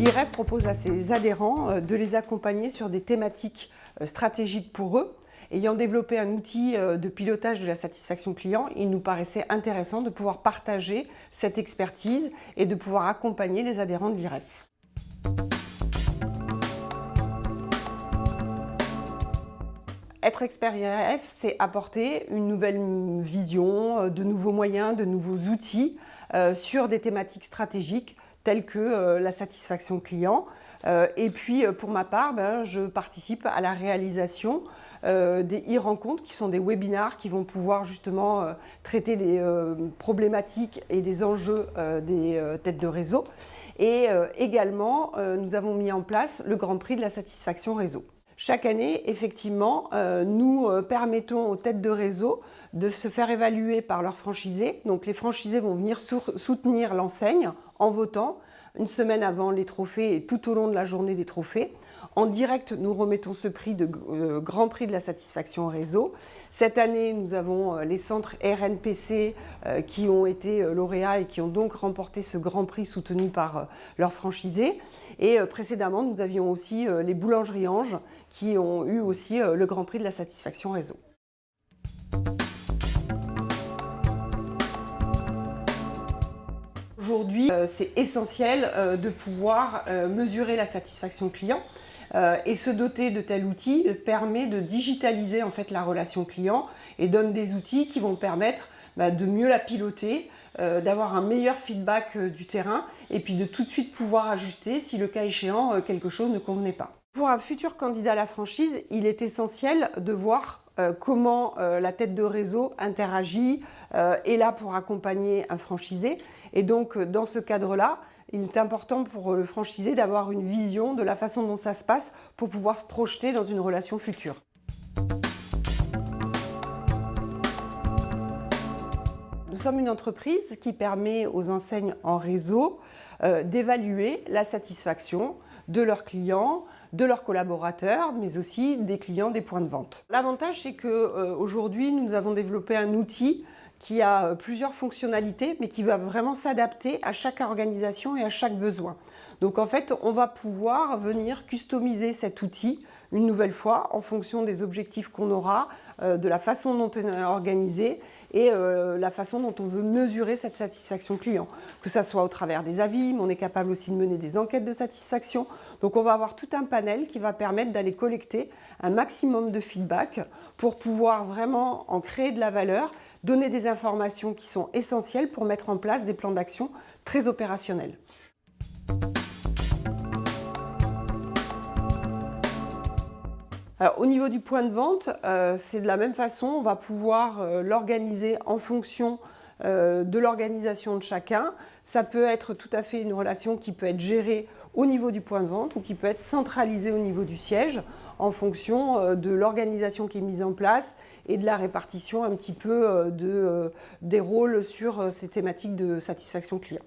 L'IREF propose à ses adhérents de les accompagner sur des thématiques stratégiques pour eux. Ayant développé un outil de pilotage de la satisfaction client, il nous paraissait intéressant de pouvoir partager cette expertise et de pouvoir accompagner les adhérents de l'IREF. Être expert IRF, c'est apporter une nouvelle vision, de nouveaux moyens, de nouveaux outils sur des thématiques stratégiques telles que la satisfaction client. Et puis pour ma part, je participe à la réalisation des e-rencontres qui sont des webinars qui vont pouvoir justement traiter des problématiques et des enjeux des têtes de réseau. Et également, nous avons mis en place le Grand Prix de la satisfaction réseau. Chaque année, effectivement, nous permettons aux têtes de réseau de se faire évaluer par leurs franchisés. Donc les franchisés vont venir soutenir l'enseigne en votant une semaine avant les trophées et tout au long de la journée des trophées. En direct, nous remettons ce prix de Grand Prix de la satisfaction réseau. Cette année, nous avons les centres RNPC qui ont été lauréats et qui ont donc remporté ce Grand Prix soutenu par leurs franchisés. Et précédemment, nous avions aussi les boulangeries Ange qui ont eu aussi le Grand Prix de la satisfaction réseau. Aujourd'hui, c'est essentiel de pouvoir mesurer la satisfaction client et se doter de tel outil permet de digitaliser en fait la relation client et donne des outils qui vont permettre de mieux la piloter, d'avoir un meilleur feedback du terrain et puis de tout de suite pouvoir ajuster si le cas échéant quelque chose ne convenait pas. Pour un futur candidat à la franchise, il est essentiel de voir comment la tête de réseau interagit, est là pour accompagner un franchisé. Et donc, dans ce cadre-là, il est important pour le franchisé d'avoir une vision de la façon dont ça se passe pour pouvoir se projeter dans une relation future. Nous sommes une entreprise qui permet aux enseignes en réseau d'évaluer la satisfaction de leurs clients, de leurs collaborateurs, mais aussi des clients des points de vente. L'avantage, c'est qu'aujourd'hui, nous avons développé un outil qui a plusieurs fonctionnalités, mais qui va vraiment s'adapter à chaque organisation et à chaque besoin. Donc en fait, on va pouvoir venir customiser cet outil une nouvelle fois en fonction des objectifs qu'on aura, de la façon dont on est organisé et la façon dont on veut mesurer cette satisfaction client. Que ça soit au travers des avis, mais on est capable aussi de mener des enquêtes de satisfaction. Donc on va avoir tout un panel qui va permettre d'aller collecter un maximum de feedback pour pouvoir vraiment en créer de la valeur, donner des informations qui sont essentielles pour mettre en place des plans d'action très opérationnels. Alors, au niveau du point de vente, c'est de la même façon, on va pouvoir l'organiser en fonction de l'organisation de chacun. Ça peut être tout à fait une relation qui peut être gérée au niveau du point de vente ou qui peut être centralisée au niveau du siège en fonction de l'organisation qui est mise en place et de la répartition un petit peu des rôles sur ces thématiques de satisfaction client.